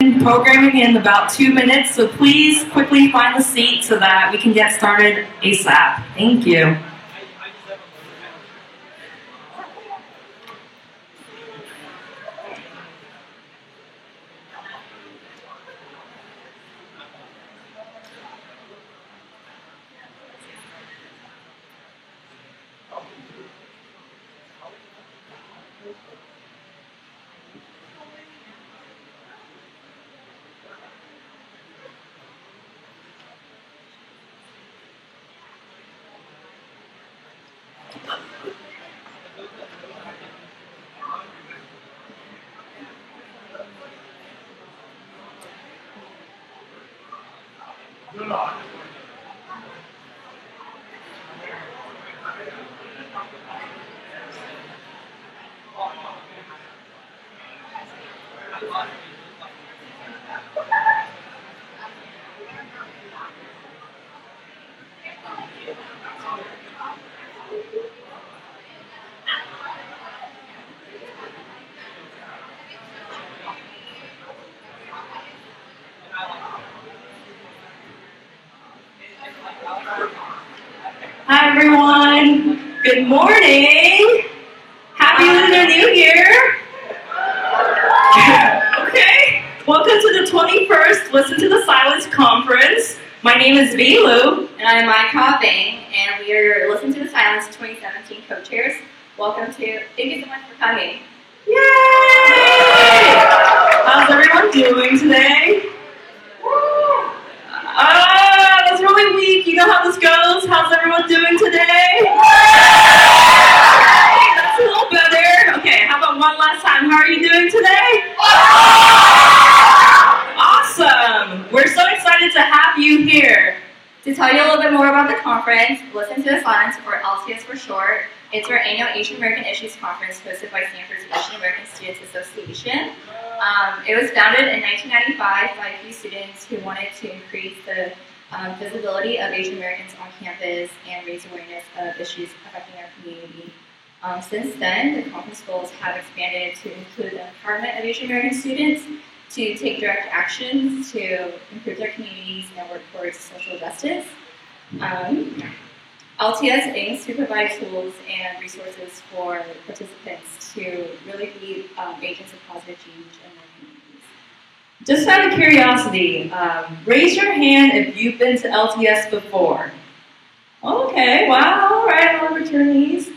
Programming in about 2 minutes, so please quickly find the seat so that we can get started ASAP. Thank you. Hi everyone, good morning. Happy Lunar New Year. Okay, welcome to the 21st Listen to the Silence Conference. My name is Velu. And I'm Micah Bang, and we are Listen to the Silence 2017 co-chairs. Welcome to, thank you so much for coming. Yay! How's everyone doing today? That's really weak. You know how this goes? How's everyone doing today? That's a little better. Okay, how about one last time? How are you doing today? Awesome. We're so excited to have you here. To tell you a little bit more about the conference, Listen to the Silence, or LTS for short, it's our annual Asian American Issues Conference hosted by Stanford's Asian American Students Association. It was founded in 1995 by a few students who wanted to increase the visibility of Asian Americans on campus and raise awareness of issues affecting our community. Since then, the conference goals have expanded to include the empowerment of Asian American students, to take direct actions to improve their communities and work towards social justice. LTS aims to provide tools and resources for participants to really be agents of positive change in their communities. Just out of curiosity, raise your hand if you've been to LTS before. Okay, wow, all right, all returnees.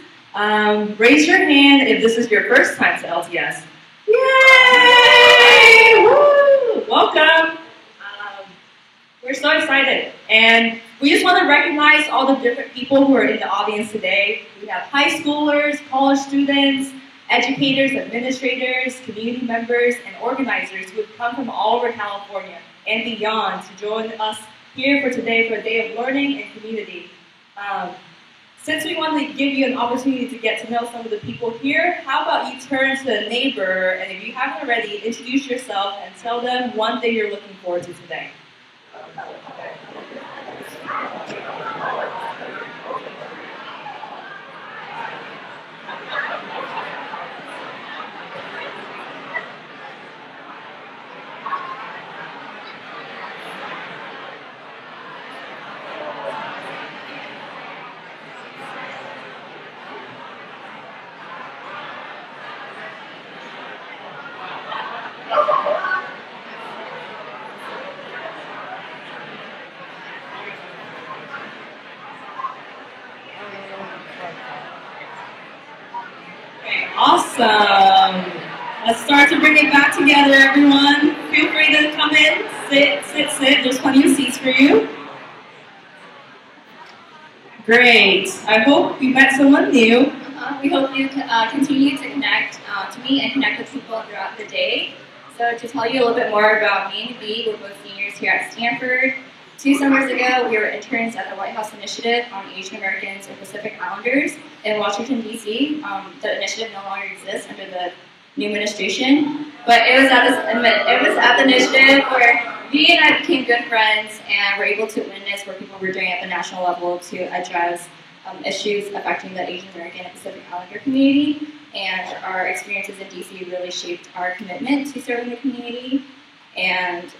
Raise your hand if this is your first time to LTS. Yay! Woo! Welcome. We're so excited, and we just want to recognize all the different people who are in the audience today. We have high schoolers, college students, educators, administrators, community members, and organizers who have come from all over California and beyond to join us here for today for a day of learning and community. Since we wanted to give you an opportunity to get to know some of the people here, how about you turn to a neighbor, and if you haven't already, introduce yourself and tell them one thing you're looking forward to today. Awesome. Let's start to bring it back together, everyone. Feel free to come in, sit. There's plenty of seats for you. Great. I hope you met someone new. We hope you continue to connect to me and connect with people throughout the day. So to tell you a little bit more about me and V, we're both seniors here at Stanford. 2 summers ago, we were interns at the White House Initiative on Asian Americans and Pacific Islanders in Washington, D.C. The initiative no longer exists under the new administration, but it was at the initiative where V and I became good friends and were able to witness what people were doing at the national level to address issues affecting the Asian American and Pacific Islander community. And our experiences in D.C. really shaped our commitment to serving the community. And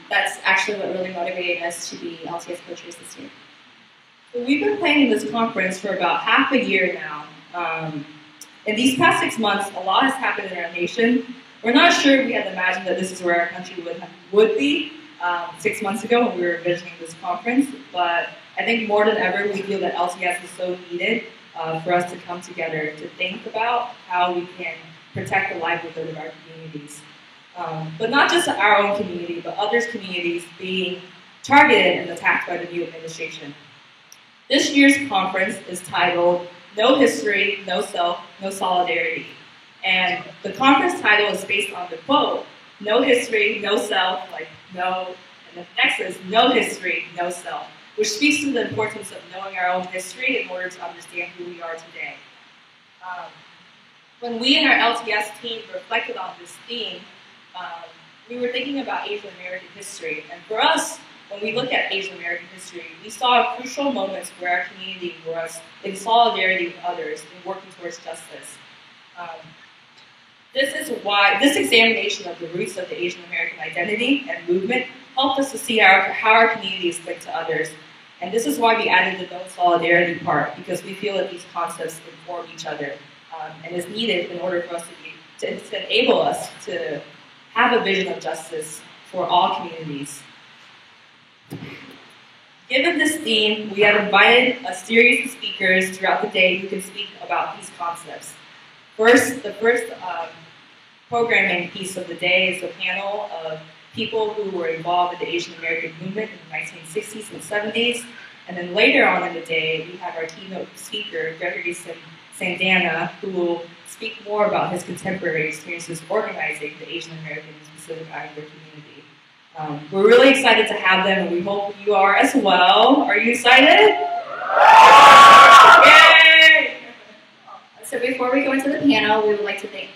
that's actually what really motivated us to be LTS coaches this year. So we've been planning this conference for about half a year now. In these past 6 months, a lot has happened in our nation. We're not sure we had imagined that this is where our country would be 6 months ago when we were envisioning this conference, but I think more than ever we feel that LTS is so needed for us to come together to think about how we can protect the livelihood of our communities. But not just our own community, but others' communities being targeted and attacked by the new administration. This year's conference is titled No History, No Self, No Solidarity. And the conference title is based on the quote, no history, no self, like no, and the next is no history, no self, which speaks to the importance of knowing our own history in order to understand who we are today. When we and our LTS team reflected on this theme, we were thinking about Asian American history. And for us, when we look at Asian American history, we saw crucial moments where our community was in solidarity with others and working towards justice. This is why this examination of the roots of the Asian American identity and movement helped us to see how our community is linked to others. And this is why we added the known solidarity part, because we feel that these concepts inform each other and is needed in order for us to enable us to have a vision of justice for all communities. Given this theme, we have invited a series of speakers throughout the day who can speak about these concepts. The first programming piece of the day is a panel of people who were involved in the Asian American movement in the 1960s and 70s. And then later on in the day, we have our keynote speaker, Gregory Sandana, who will speak more about his contemporary experiences organizing the Asian American and Pacific Islander community. We're really excited to have them, and we hope you are as well. Are you excited? Yay! So before we go into the panel, we would like to take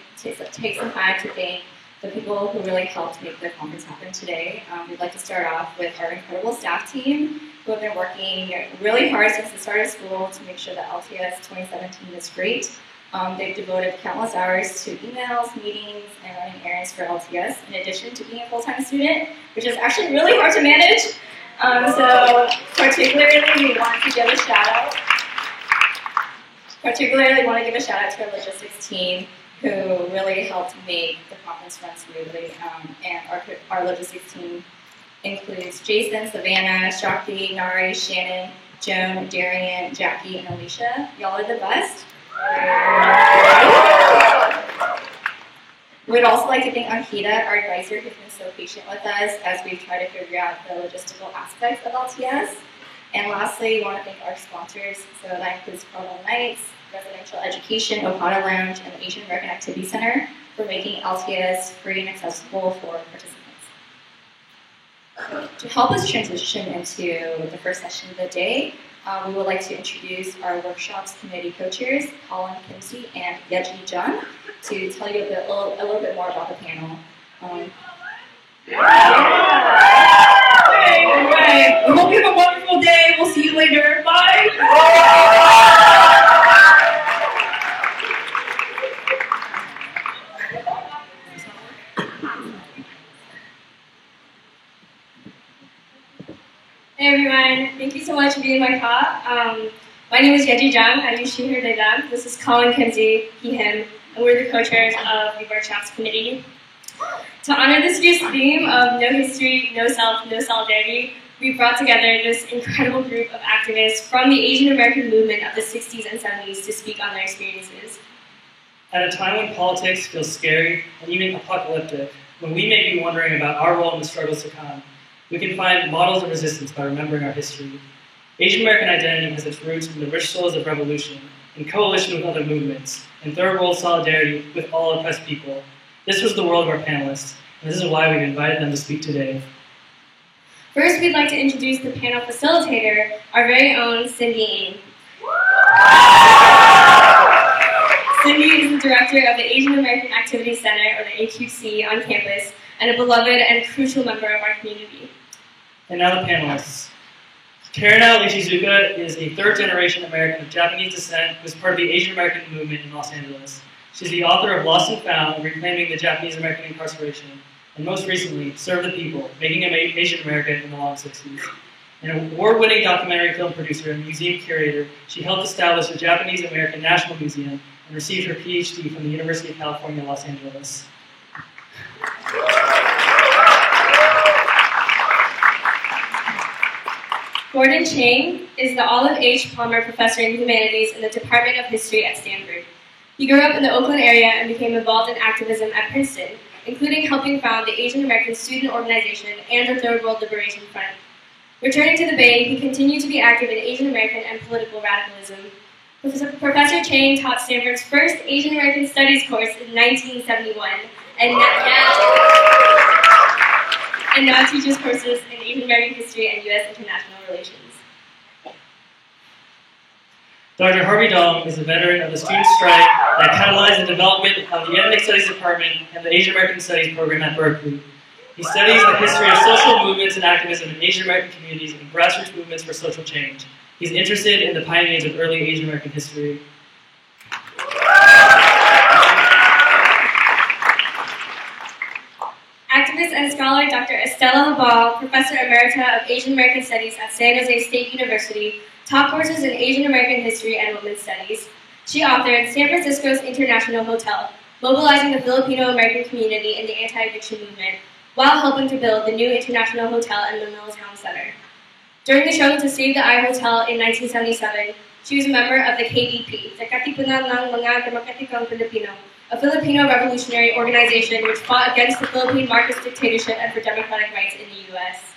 some time to thank the people who really helped make the conference happen today. We'd like to start off with our incredible staff team who have been working really hard since the start of school to make sure that LTS 2017 is great. They've devoted countless hours to emails, meetings, and running errands for LTS, in addition to being a full-time student, which is actually really hard to manage. So particularly, we want to give a shout out. Particularly, want to give a shout out to our logistics team, who really helped make the conference run smoothly. And our logistics team includes Jason, Savannah, Shakti, Nari, Shannon, Joan, Darian, Jackie, and Alicia. Y'all are the best. We'd also like to thank Ankita, our advisor, who's been so patient with us as we've tried to figure out the logistical aspects of LTS. And lastly, we want to thank our sponsors. So that includes Carmel Knights, Residential Education, Ohana Lounge, and the Asian American Activity Center for making LTS free and accessible for participants. To help us transition into the first session of the day, we would like to introduce our workshops committee co-chairs, Colin Kimsey and Yeji Jung, to tell you a little bit more about the panel. All right. We hope you have a wonderful day. We'll see you later. Bye. Hey everyone, thank you so much for being my talk. My name is Yeji Jung. I use she, her, they, them. This is Colin Kinsey, he, him, and we're the co-chairs of the workshops committee. To honor this year's theme of no history, no self, no solidarity, we brought together this incredible group of activists from the Asian American movement of the 60s and 70s to speak on their experiences. At a time when politics feels scary and even apocalyptic, when we may be wondering about our role in the struggles to come, we can find models of resistance by remembering our history. Asian American identity has its roots in the rich soils of revolution, in coalition with other movements, in third world solidarity with all oppressed people. This was the world of our panelists, and this is why we've invited them to speak today. First, we'd like to introduce the panel facilitator, our very own Cindy Ng. Cindy is the director of the Asian American Activity Center, or the AQC, on campus, and a beloved and crucial member of our community. And now the panelists. Karina Ichizuka is a third-generation American of Japanese descent who is part of the Asian American movement in Los Angeles. She's the author of Lost and Found, Reclaiming the Japanese American Incarceration, and most recently, Serve the People, Making Asian America in the Long 60s. An award-winning documentary film producer and museum curator, she helped establish the Japanese American National Museum and received her PhD from the University of California, Los Angeles. Gordon Chang is the Olive H. Palmer Professor in Humanities in the Department of History at Stanford. He grew up in the Oakland area and became involved in activism at Princeton, including helping found the Asian American Student Organization and the Third World Liberation Front. Returning to the Bay, he continued to be active in Asian American and political radicalism. Professor Chang taught Stanford's first Asian American Studies course in 1971, and now teaches courses in Asian American history and U.S. international relations. Dr. Harvey Dong is a veteran of the student strike that catalyzed the development of the Ethnic Studies Department and the Asian American Studies program at Berkeley. He studies the history of social movements and activism in Asian American communities and grassroots movements for social change. He's interested in the pioneers of early Asian American history. Activist and scholar Dr. Estela Habal, Professor Emerita of Asian American Studies at San Jose State University, taught courses in Asian American history and women's studies. She authored San Francisco's International Hotel, mobilizing the Filipino American community in the anti-eviction movement, while helping to build the new International Hotel and Manila Town Center. During the struggle to save the I Hotel in 1977, she was a member of the KDP, the Katipunan ng Mga Demokratikong Pilipino, a Filipino revolutionary organization which fought against the Philippine Marcos dictatorship and for democratic rights in the U.S.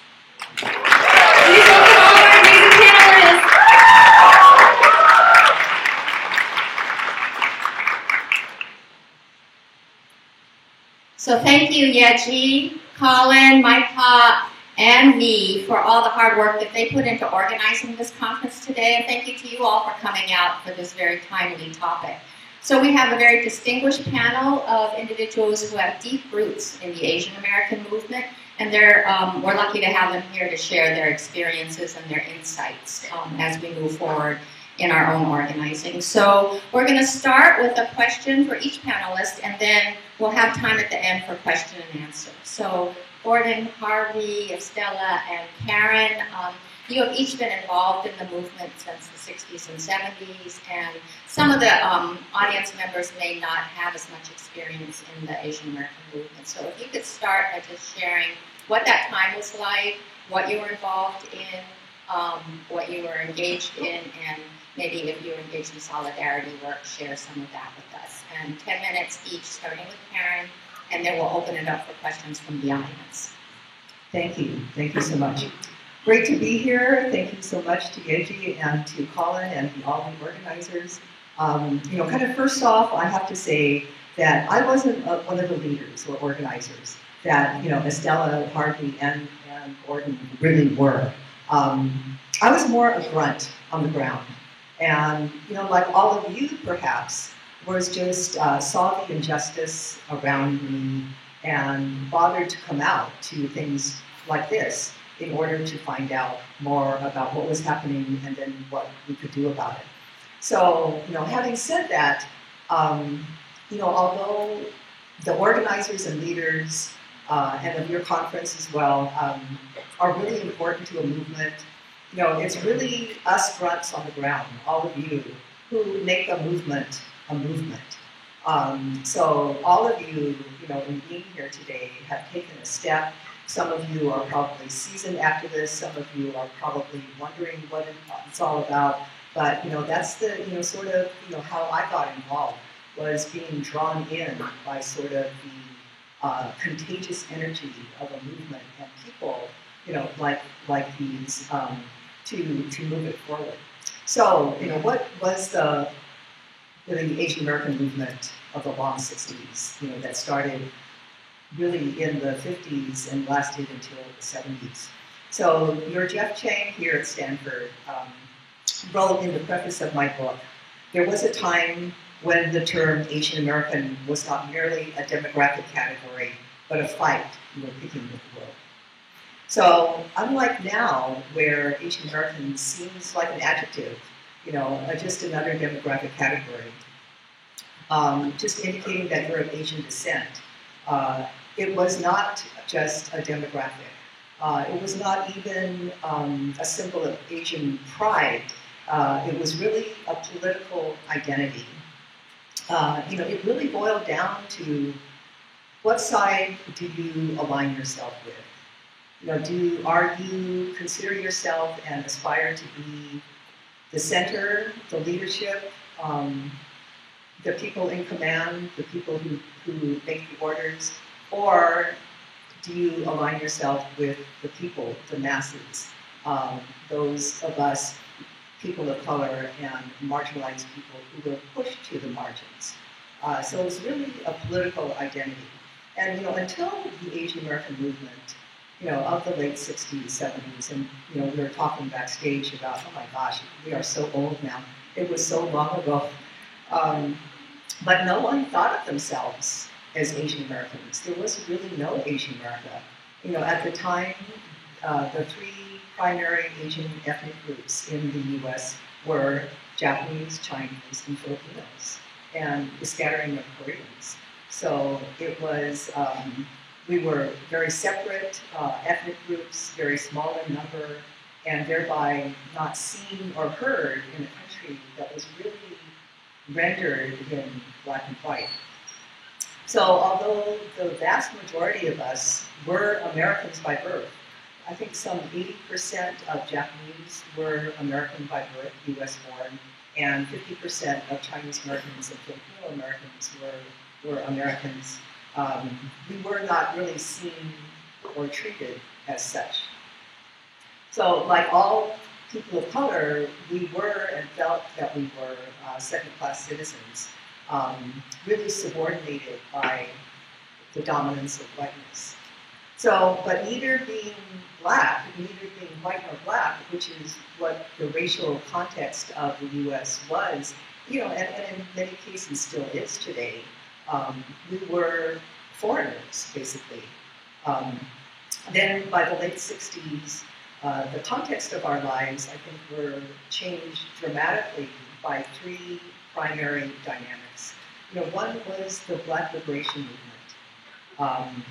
Please welcome all of our amazing panelists. So thank you, Yeji, Colin, Micah, and me for all the hard work that they put into organizing this conference today. And thank you to you all for coming out for this very timely topic. So we have a very distinguished panel of individuals who have deep roots in the Asian American movement, and we're lucky to have them here to share their experiences and their insights as we move forward in our own organizing. So we're going to start with a question for each panelist, and then we'll have time at the end for question and answer. So Gordon, Harvey, Estela, and Karen, you have each been involved in the movement since the 60s and 70s, and some of the audience members may not have as much experience in the Asian American movement. So if you could start by just sharing what that time was like, what you were involved in, what you were engaged in, and maybe if you were engaged in solidarity work, share some of that with us. And 10 minutes each, starting with Karen, and then we'll open it up for questions from the audience. Thank you. Thank you so much. Great to be here. Thank you so much to Yeji and to Colin and all the organizers. Kind of first off, I have to say that I wasn't one of the leaders or organizers that, Estela, Harvey, and Gordon really were. I was more a grunt on the ground. And, like all of you perhaps, was just saw the injustice around me and bothered to come out to things like this in order to find out more about what was happening and then what we could do about it. So, having said that, although the organizers and leaders and of your conference as well are really important to a movement, it's really us grunts on the ground, all of you, who make a movement a movement. So all of you, in being here today have taken a step. Some of you are probably seasoned activists. Some of you are probably wondering what it's all about. But, that's the, sort of, how I got involved, was being drawn in by sort of the contagious energy of a movement and people, like these, to move it forward. So, what was the Asian American movement of the long 60s, that started really in the 50s and lasted until the 70s. So your Jeff Chang here at Stanford wrote in the preface of my book, there was a time when the term Asian American was not merely a demographic category, but a fight you were picking with the world. So unlike now, where Asian American seems like an adjective, just another demographic category, just indicating that you're of Asian descent, it was not just a demographic. It was not even a symbol of Asian pride. It was really a political identity. It really boiled down to what side do you align yourself with? Are you consider yourself and aspire to be the center, the leadership, the people in command, the people who make the orders, or do you align yourself with the people, the masses, those of us, people of color and marginalized people who were pushed to the margins? So it was really a political identity. And until the Asian American movement, of the late 60s, 70s, and we were talking backstage about, oh my gosh, we are so old now. It was so long ago. But no one thought of themselves as Asian Americans. There was really no Asian America. At the time, the three primary Asian ethnic groups in the U.S. were Japanese, Chinese, and Filipinos, and the scattering of Koreans. So it was, we were very separate ethnic groups, very small in number, and thereby not seen or heard in a country that was really rendered in black and white. So although the vast majority of us were Americans by birth, I think some 80% of Japanese were American by birth, US born, and 50% of Chinese Americans and Filipino Americans were Americans. We were not really seen or treated as such. So like all people of color, we were and felt that we were second-class citizens, really subordinated by the dominance of whiteness. So, but neither being black, neither being white nor black, which is what the racial context of the U.S. was, and in many cases still is today, we were foreigners, basically. Then by the late 60s, the context of our lives, I think, were changed dramatically by three primary dynamics. One was the Black Liberation Movement.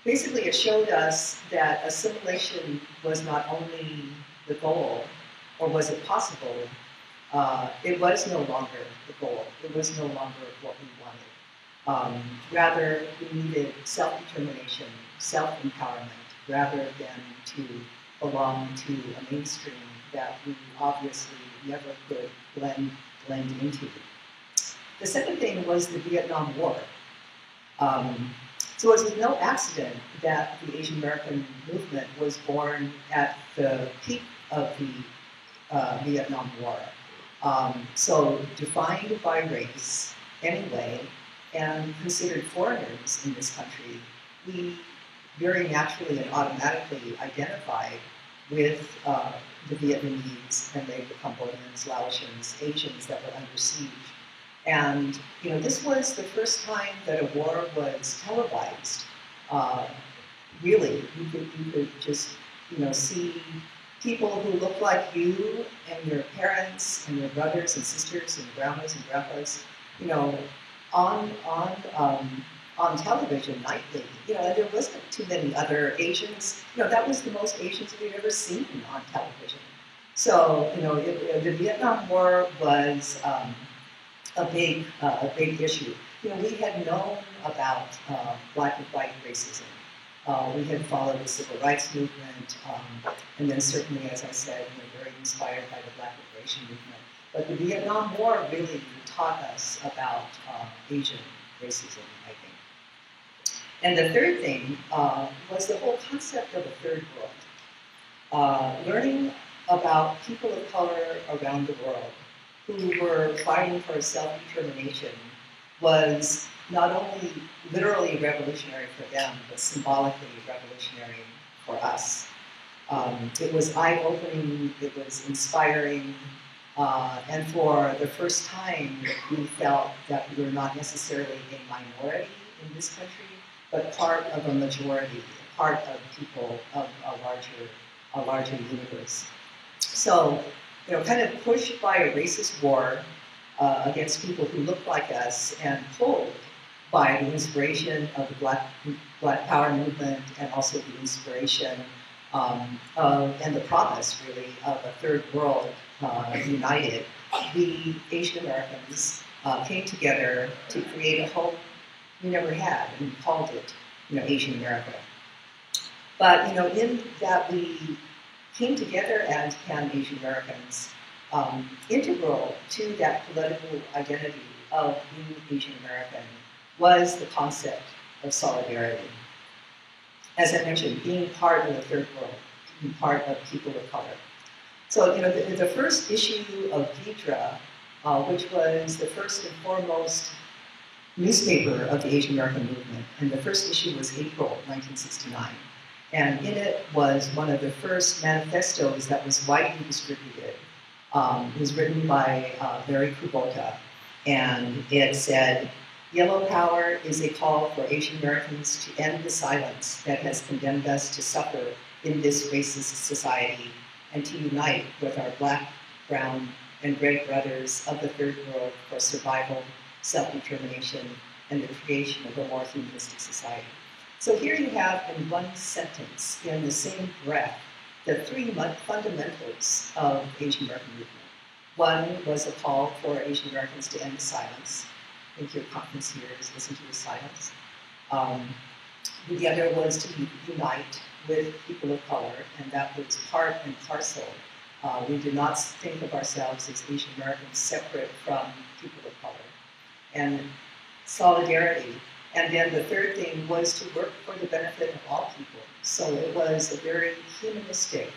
Basically, it showed us that assimilation was not only the goal, or was it possible, it was no longer the goal. It was no longer what we wanted. Rather, we needed self-determination, self-empowerment, rather than to belong to a mainstream that we obviously never could blend into. The second thing was the Vietnam War. So it was no accident that the Asian American movement was born at the peak of the Vietnam War. So defined by race anyway, and considered foreigners in this country, we very naturally and automatically identified with the Vietnamese and the Cambodians, Laotians, Asians that were under siege. And this was the first time that a war was televised. Really, you could just see people who look like you and your parents and your brothers and sisters and grandmas and grandpas, on television nightly. And there wasn't too many other Asians. That was the most Asians we'd ever seen on television. So the Vietnam War was a big issue. We had known about black and white racism. We had followed the civil rights movement, and then certainly, as I said, very inspired by the Black Liberation Movement. But the Vietnam War really taught us about Asian racism, I think. And the third thing was the whole concept of a third world. Learning about people of color around the world who were fighting for self-determination was not only literally revolutionary for them, but symbolically revolutionary for us. It was eye-opening, it was inspiring, and for the first time, we felt that we were not necessarily a minority in this country, but part of a majority, part of people of a larger universe. So, kind of pushed by a racist war against people who looked like us and pulled by the inspiration of the Black Power movement and also the inspiration and the promise, really, of a third world united. The Asian Americans came together to create a hope we never had, and we called it, Asian America. But, in that we came together as Pan-Asian Americans, integral to that political identity of being Asian American was the concept of solidarity. As I mentioned, being part of the third world, being part of people of color. So, the first issue of Vitra, which was the first and foremost newspaper of the Asian American movement, and the first issue was April 1969. And in it was one of the first manifestos that was widely distributed. It was written by Mary Kubota, and it said, "Yellow power is a call for Asian Americans to end the silence that has condemned us to suffer in this racist society and to unite with our black, brown, and red brothers of the third world for survival, self-determination, and the creation of a more humanistic society." So here you have in one sentence, in the same breath, the three fundamentals of the Asian American movement. One was a call for Asian Americans to end the silence. I think your conference here is listen to the silence. The other was to unite with people of color, and that was part and parcel. We did not think of ourselves as Asian Americans separate from people of color. And solidarity. And then the third thing was to work for the benefit of all people. So it was a very humanistic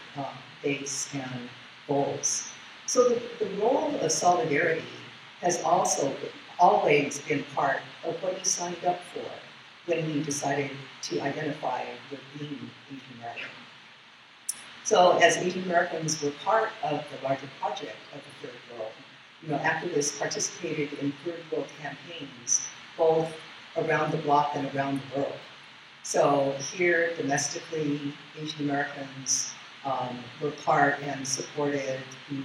base and goals. So the role of solidarity has also always been part of what you signed up for when you decided to identify with being Asian American. So as Asian Americans were part of the larger project of the Third World, activists participated in Third World campaigns, both around the bloc and around the world. So here, domestically, Asian Americans were part and supported the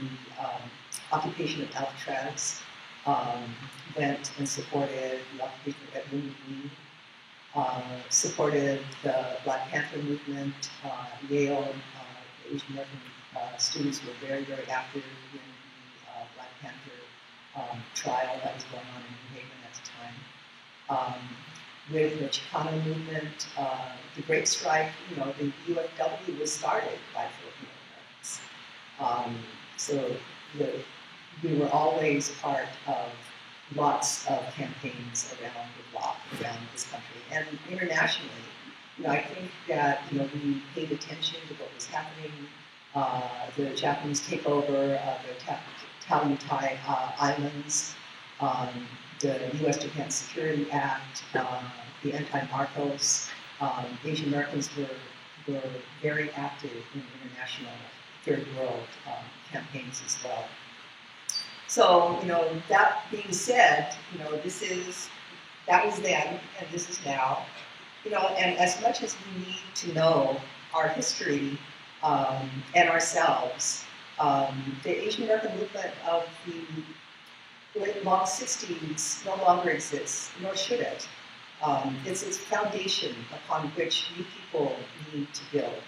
occupation of Alcatraz, went and supported the occupation of Edwin Reed, supported the Black Panther movement, Yale, Asian American students were very, very active in the Black Panther trial that was going on in New Haven at the time. With the Chicano movement, the Great Strike, the UFW was started by Filipino Americans. So we were always part of lots of campaigns around the bloc, around this country. And internationally, I think that, we paid attention to what was happening, the Japanese takeover of the Talutai Islands, the U.S.-Japan Security Act, the anti-Marcos. Asian Americans were very active in international Third World campaigns as well. So, that being said, that was then, and this is now. And as much as we need to know our history and ourselves, the Asian American movement of the late long 60s no longer exists, nor should it. It's its foundation upon which new people need to build.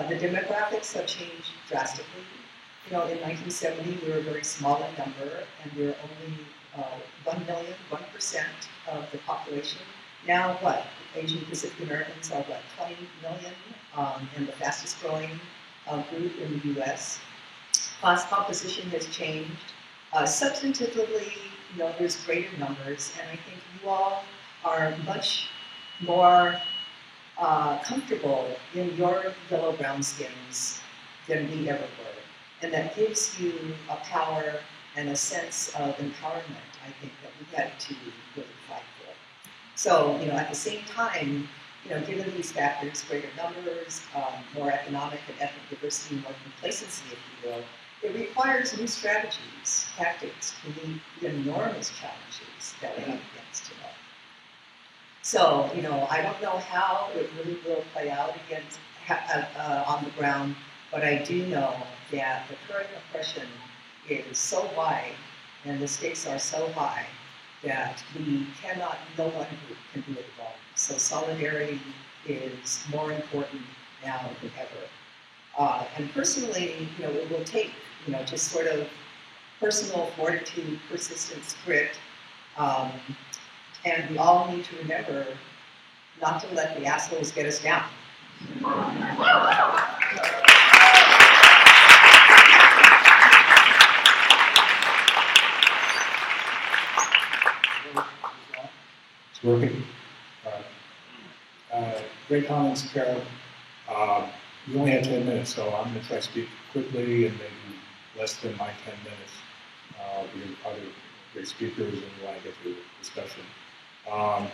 The demographics have changed drastically. In 1970, we were very small in number, and we were only 1 million, 1% of the population. Now, what? Asian Pacific Americans are, 20 million, and the fastest growing group in the U.S. Class composition has changed. Substantively, there's greater numbers, and I think you all are much more comfortable in your yellow-brown skins than we ever were. And that gives you a power and a sense of empowerment, I think, that we had to really fight for. So, at the same time, given these factors, greater numbers, more economic and ethnic diversity, more complacency, if you will, it requires new strategies, tactics to meet the enormous challenges that we're up against today. So, I don't know how it really will play out against on the ground, but I do know that the current oppression is so wide and the stakes are so high that we cannot, no one can do it alone. So solidarity is more important now than ever. And personally, it will take, just sort of personal fortitude, persistence, grit, and we all need to remember not to let the assholes get us down. It's working. Great comments, Carol. We only have 10 minutes, so I'm going to try to speak quickly and maybe less than my 10 minutes. We have other great speakers and we want to get to the discussion. I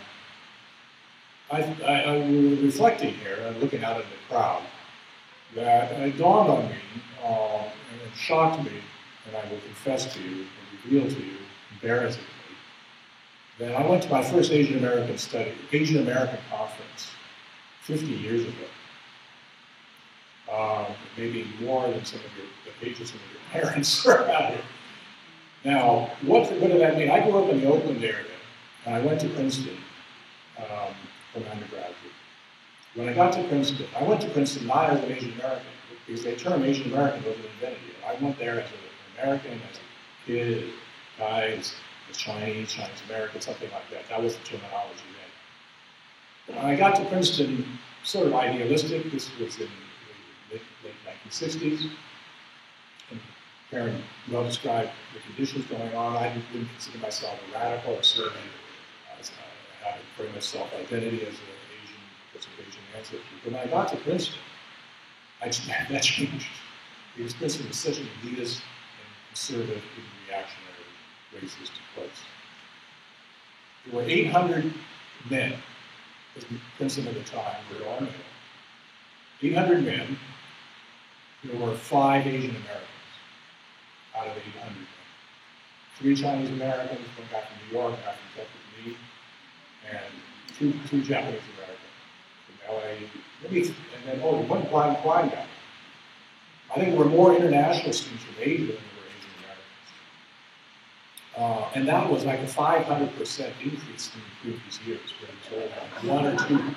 was reflecting here and looking out at the crowd that it dawned on me and it shocked me, and I will confess to you and reveal to you embarrassingly that I went to my first Asian American conference 50 years ago. Maybe more than the ages of your parents are out here. Now, what did that mean? I grew up in the Oakland area, and I went to Princeton from undergraduate. When I got to Princeton, I went to Princeton not as an Asian American, because the term Asian American wasn't invented yet. I went there as an American, as a kid, guys, as Chinese American, something like that. That was the terminology then. When I got to Princeton, sort of idealistic. This was in the late 1960s. And Karen well described the conditions going on. I didn't consider myself a radical, or certainly I had very much self-identity as an Asian ancestry. When I got to Princeton, that changed. Because Princeton was such an elitist and conservative, even reactionary, racist place. There were 800 men in Princeton at the time, were all men. 800 men. There were 5 Asian Americans out of 800 men. 3 Chinese Americans, one guy from New York, a guy from Texas, me, and 2 Japanese Americans from LA, and then one blind guy. I think there were more international students from Asia than there were Asian Americans. And that was like a 500% increase in the previous years, where it was 1 or 2.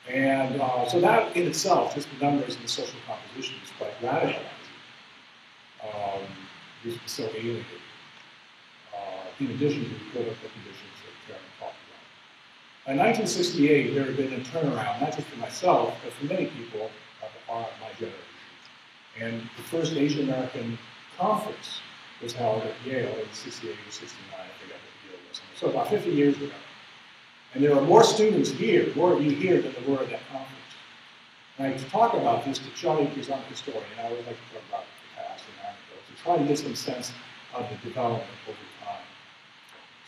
And so that in itself, just the numbers and the social composition, is quite radicalizing. It was so alienating. In addition to the political conditions that Karen talked about. In 1968, there had been a turnaround, not just for myself, but for many people of my generation. And the first Asian American conference was held at Yale in 68 or 69, I forget what the year was. So about 50 years ago. And there are more students here, more of you here, than there were at that conference. And to talk about this, to Charlie, because I'm a historian, I always like to talk about the past and anecdotes, to try to get some sense of the development over time.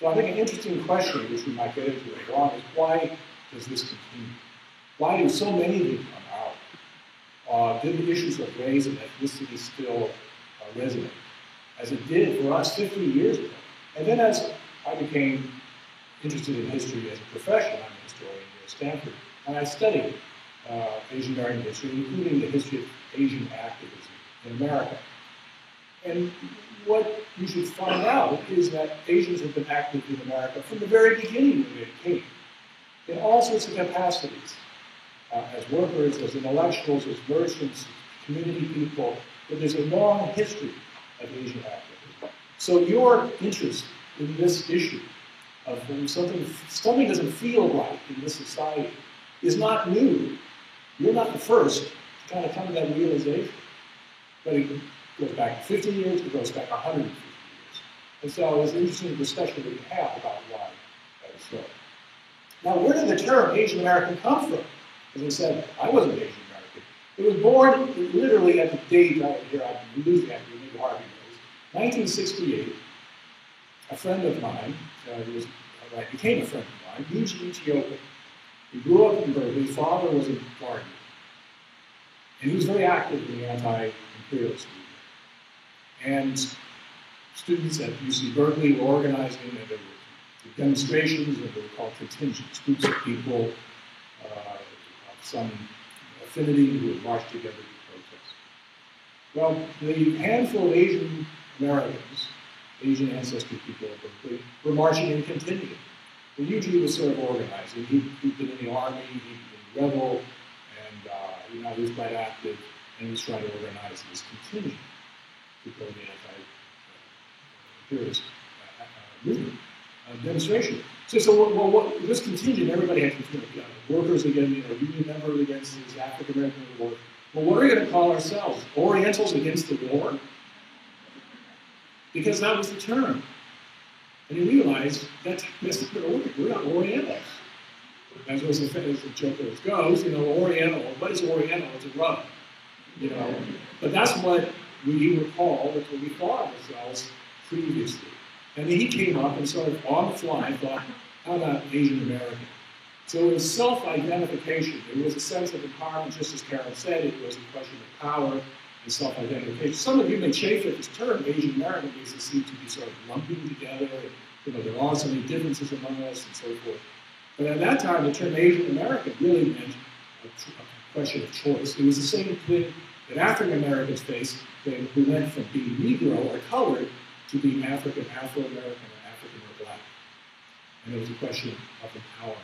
So I think an interesting question, which we might get into later on, is why does this continue? Why do so many of you come out? Did the issues of race and ethnicity still resonate? As it did for us 50 years ago. And then as I became interested in history as a profession, I'm a historian here at Stanford, and I studied Asian American history, including the history of Asian activism in America. And what you should find out is that Asians have been active in America from the very beginning when they came, in all sorts of capacities, as workers, as intellectuals, as merchants, community people. But there's a long history of Asian activism. So your interest in this issue of when something doesn't feel right in this society is not new. You're not the first to kind of come to that realization. But it goes back 50 years, it goes back 150 years. And so it's an interesting discussion that we have about why that is so. Now, where did the term Asian American come from? As I said, I wasn't Asian American. It was born literally at the date, here I'm losing it, maybe Harvey knows, 1968. A friend of mine, became a friend of mine, he's Ethiopian. He grew up in Berkeley. His father was a gardener. And he was very active in the anti-imperialist movement. And students at UC Berkeley were organizing, and there were demonstrations, and they were called contingents, groups of people of some affinity who would march together to protest. Well, the handful of Asian Americans Asian ancestry people at Berkeley, were marching and continuing. But Yuji was sort of organizing. He'd been in the army, he'd been a rebel, and he was quite active, and he was trying to organize this contingent to go to the anti-imperialist movement demonstration. So this contingent, everybody had to workers against, union members against these African American war. Well, what are we going to call ourselves? Orientals against the war? Because that was the term. And you realize that's not going to work. We're not Orientals. As the joke always goes, Oriental. What is Oriental? It's a rub. But that's what we were called. That's what we thought of ourselves previously. And then he came up and sort of on the fly thought, how about Asian American? So it was self-identification. It was a sense of empowerment, just as Karen said. It was a question of power and self-identification. Some of you may chafe at this term, Asian American, because it seems to be sort of lumping together. There are so many differences among us and so forth. But at that time, the term Asian American really meant a question of choice. It was the same thing that African Americans faced who went from being Negro or colored to being African, Afro-American, or African or Black. And it was a question of empowerment.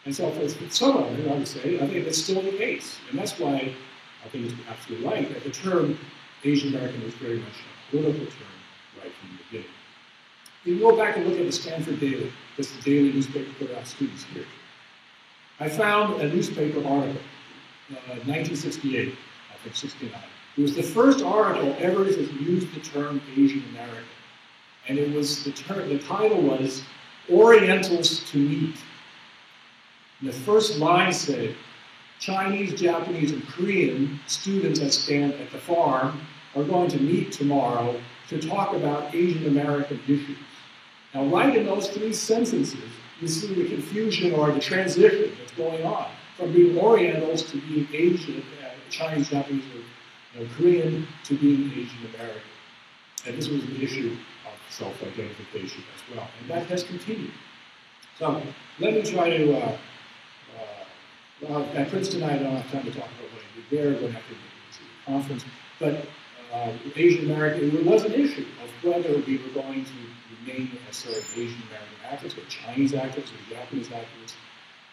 And so for some of them, I would say, I think that's still the case. And that's why I think it's absolutely right that the term Asian American was very much a political term right from the beginning. You can go back and look at the Stanford Daily. That's the daily newspaper put out students here. I found a newspaper article, 1968, I think 69. It was the first article ever to use the term Asian American. And it was the title was Orientals to Meet. And the first line said, Chinese, Japanese, and Korean students at the farm are going to meet tomorrow to talk about Asian American issues. Now, right in those three sentences, you see the confusion or the transition that's going on from being Orientals to being Asian, Chinese, Japanese, or Korean to being Asian American. And this was an issue of self-identification as well. And that has continued. So let me try to, at Princeton, I don't have time to talk about what I did there, what happened at the conference, but Asian American, it was an issue of whether we were going to remain as sort of Asian American actors, or Chinese actors, or Japanese actors,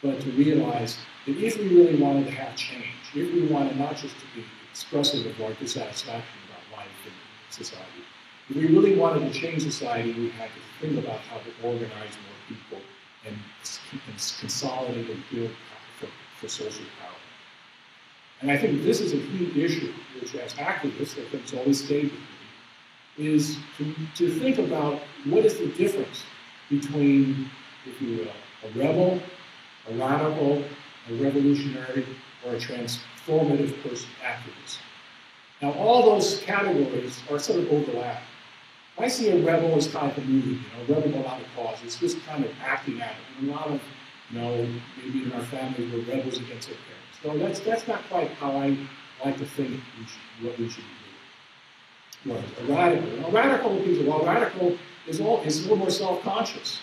but to realize that if we really wanted to have change, if we wanted not just to be expressive of our dissatisfaction about life and society, if we really wanted to change society, we had to think about how to organize more people and consolidate and build for social power. And I think this is a key issue, which as activists, I think has always stayed with me, is to think about what is the difference between, if you will, a rebel, a radical, a revolutionary, or a transformative person activist. Now, all those categories are sort of overlapping. I see a rebel as kind of a movie, a rebel without a cause. It's just kind of acting out. And a lot of, maybe in our families, we're rebels against our parents. So that's not quite how I like to think what we should be doing. Well, a radical is a little more self-conscious.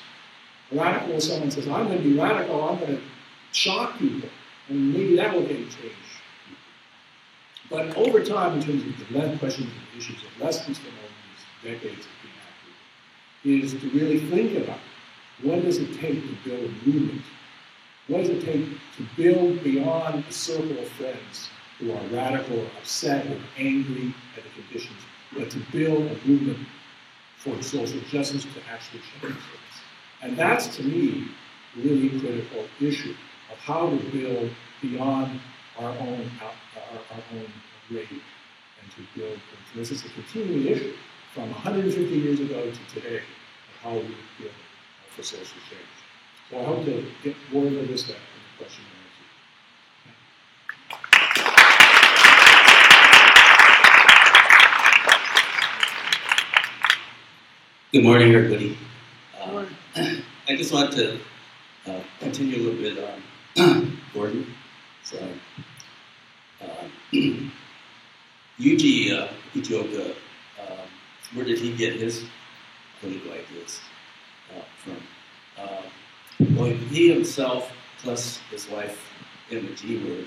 A radical is someone says, I'm going to be radical, I'm going to shock people, and maybe that will get change. But over time, in terms of the questions and issues of lessons from all these decades of being active, is to really think about what does it take to build a movement? What does it take to build beyond a circle of friends who are radical or upset or angry at the conditions, but to build a movement for social justice to actually change things? And that's, to me, a really critical issue of how to build beyond our own rate and to build. This is a continuing issue from 150 years ago to today of how we build for social change. So I hope to get more into this in the question and answer. Good morning, everybody. I just want to continue a little bit on Gordon. So, Yuji Ijioka, where did he get his political ideas from? Well, he himself, plus his wife, Emma G, were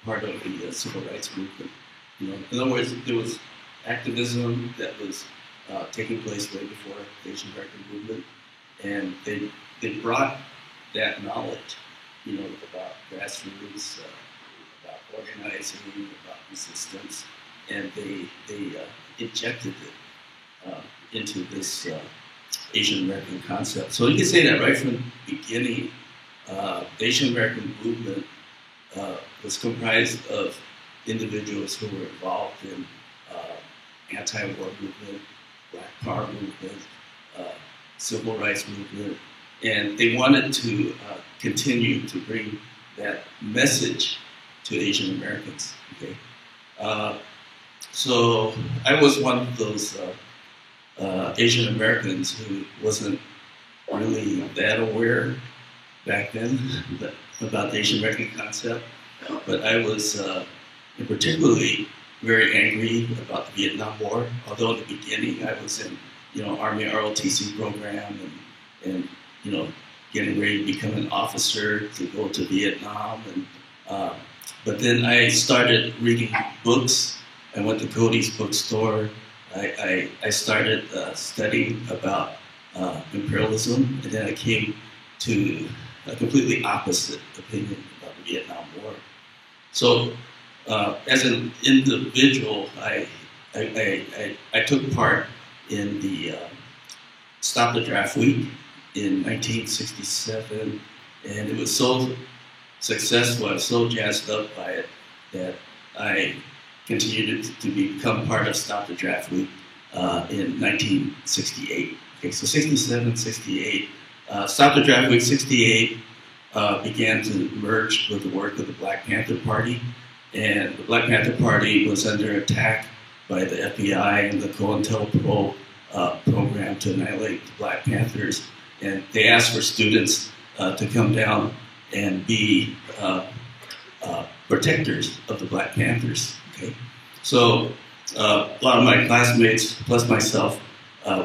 part of the civil rights movement. In other words, there was activism that was taking place way before the Asian American movement, and they brought that knowledge, about grassroots, about organizing, about resistance, and they injected it into this Asian American concept. So you can say that right from the beginning, the Asian American movement was comprised of individuals who were involved in anti-war movement, Black Power movement, civil rights movement, and they wanted to continue to bring that message to Asian Americans. Okay, so I was one of those Asian Americans who wasn't really that aware back then about the Asian American concept, but I was particularly very angry about the Vietnam War. Although in the beginning I was in, Army ROTC program and getting ready to become an officer to go to Vietnam, and but then I started reading books. I went to Cody's bookstore. I started studying about imperialism, and then I came to a completely opposite opinion about the Vietnam War. So, as an individual, I took part in the Stop the Draft Week in 1967, and it was so successful, I was so jazzed up by it that I continued to become part of Stop the Draft Week in 1968. Okay, so 67, 68. Stop the Draft Week 68 began to merge with the work of the Black Panther Party, and the Black Panther Party was under attack by the FBI and the COINTELPRO program to annihilate the Black Panthers, and they asked for students to come down and be protectors of the Black Panthers. Okay, so a lot of my classmates, plus myself,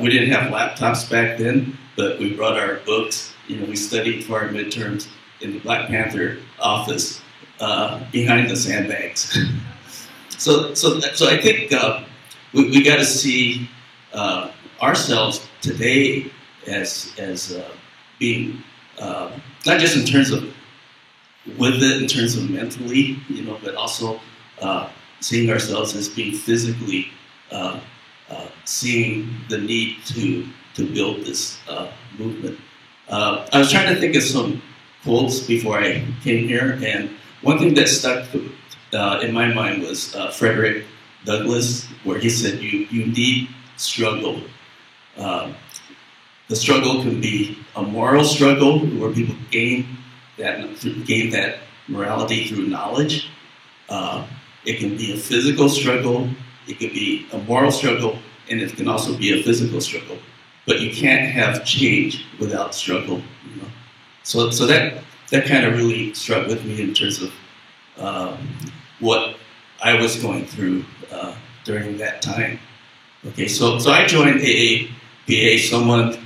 we didn't have laptops back then, but we brought our books. We studied for our midterms in the Black Panther office behind the sandbags. So I think we got to see ourselves today as being not just in terms of with it, in terms of mentally, but also seeing ourselves as being physically, seeing the need to build this movement. I was trying to think of some quotes before I came here, and one thing that stuck in my mind was Frederick Douglass, where he said, "You need struggle. The struggle can be a moral struggle, where people gain that morality through knowledge. It can be a physical struggle. It can be a moral struggle, and it can also be a physical struggle. But you can't have change without struggle." So that kind of really struck with me in terms of what I was going through during that time. Okay, so I joined AAPA. Someone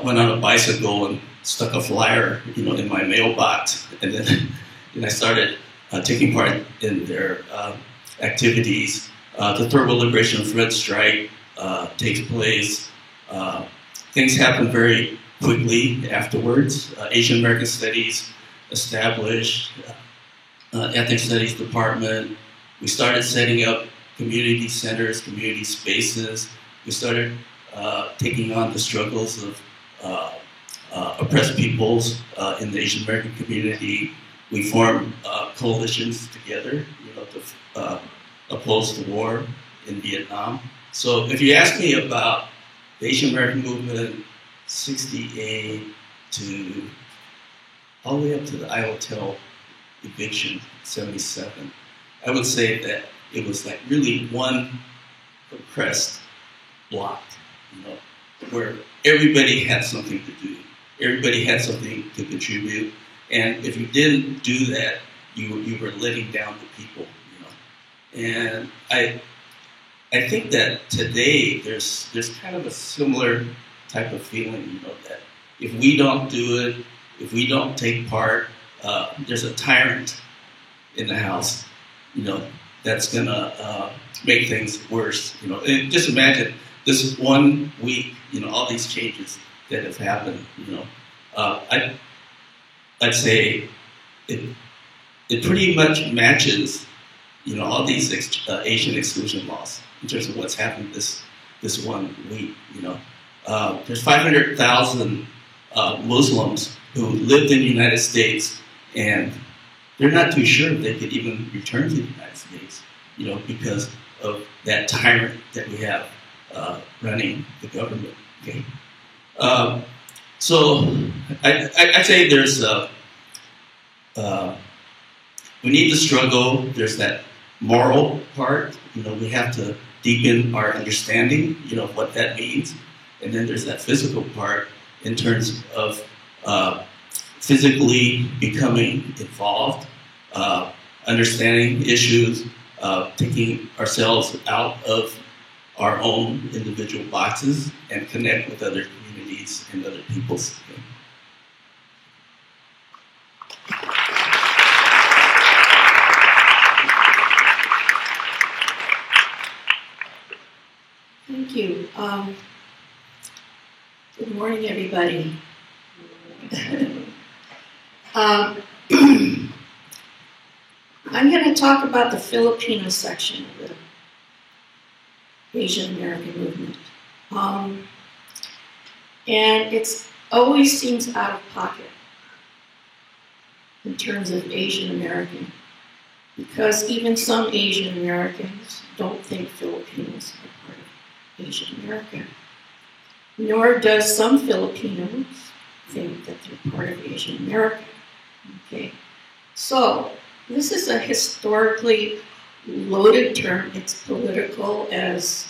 went on a bicycle and stuck a flyer, in my mailbox, and then I started taking part in their activities. The Third World Liberation Front strike takes place. Things happen very quickly afterwards. Asian American Studies established, Ethnic Studies Department. We started setting up community centers, community spaces. We started taking on the struggles of oppressed peoples in the Asian American community. We formed coalitions together, to oppose the war in Vietnam. So if you ask me about the Asian American movement, 68 to all the way up to the Iowa Hotel eviction, 77, I would say that it was like really one oppressed block, where everybody had something to do. Everybody had something to contribute. And if you didn't do that, you were letting down the people, And I think that today there's kind of a similar type of feeling, that if we don't do it, if we don't take part, there's a tyrant in the house, that's gonna make things worse. And just imagine this 1 week, all these changes that have happened, I'd say it pretty much matches, all these Asian exclusion laws in terms of what's happened this 1 week. There's 500,000 Muslims who lived in the United States, and they're not too sure if they could even return to the United States, because of that tyrant that we have running the government. Okay, so I'd say there's we need to struggle. There's that moral part. We have to deepen our understanding, of what that means, and then there's that physical part in terms of physically becoming involved, understanding issues, taking ourselves out of our own individual boxes and connect with other communities and other peoples. Thank you. Good morning, everybody. I'm going to talk about the Filipino section of the Asian American movement. And it always seems out of pocket in terms of Asian American, because even some Asian Americans don't think Filipinos are part of Asian America, nor does some Filipinos think that they're part of Asian America. Okay, so this is a historically loaded term. It's political, as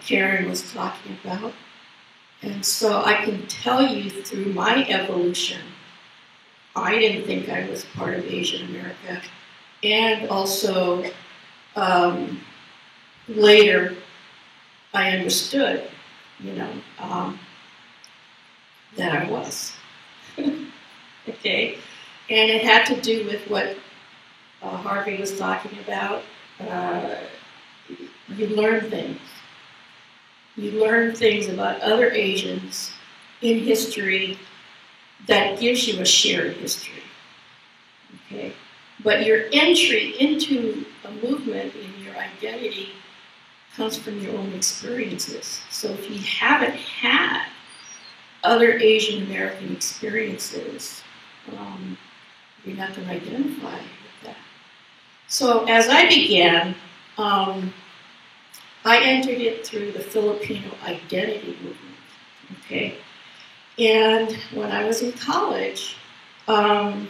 Karen was talking about. And so I can tell you through my evolution, I didn't think I was part of Asian America. And also, later, I understood, that I was. Okay? And it had to do with what Harvey was talking about. You learn things. You learn things about other Asians in history that gives you a shared history. Okay? But your entry into a movement in your identity comes from your own experiences. So if you haven't had other Asian American experiences, you're not going to identify with that. So as I began, I entered it through the Filipino identity movement. Okay, and when I was in college, the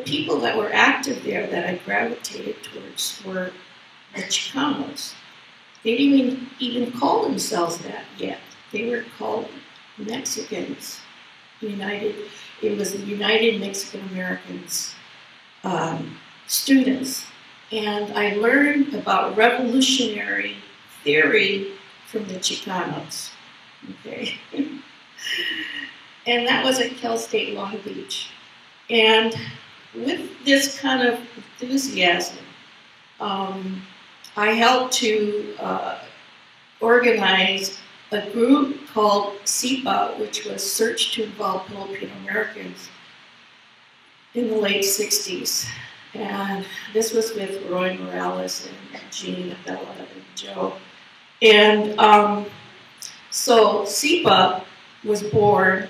people that were active there that I gravitated towards were the Chicanos. They didn't even call themselves that yet. They were called Mexicans. It was the United Mexican Americans students. And I learned about revolutionary theory from the Chicanos. Okay. And that was at Cal State Long Beach. And with this kind of enthusiasm, I helped to organize a group called SIPA, which was Search to Involve Filipino Americans, in the late 60s. And this was with Roy Morales and Jean, Bella, and Joe. And so SIPA was born,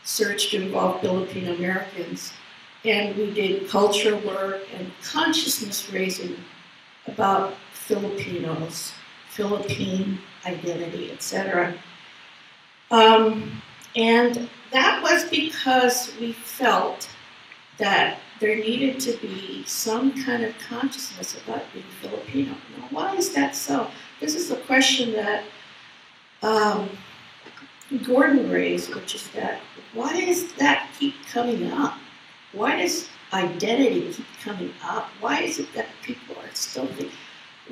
Search to Involve Filipino Americans, and we did culture work and consciousness raising about Filipinos, Philippine identity, etc. And that was because we felt that there needed to be some kind of consciousness about being Filipino. Now, why is that so? This is a question that Gordon raised, which is that, why does that keep coming up? Why does identity keep coming up? Why is it that people are still thinking?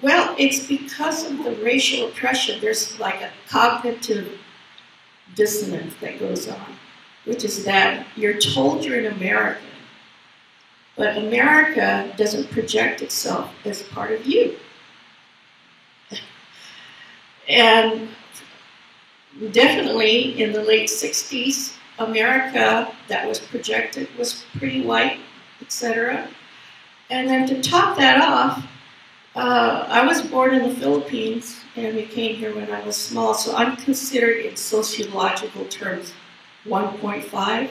Well, it's because of the racial oppression. There's like a cognitive dissonance that goes on, which is that you're told you're an American, but America doesn't project itself as part of you. And definitely in the late 60s, America that was projected was pretty white, etc. And then to top that off, I was born in the Philippines, and we came here when I was small, so I'm considered in sociological terms 1.5,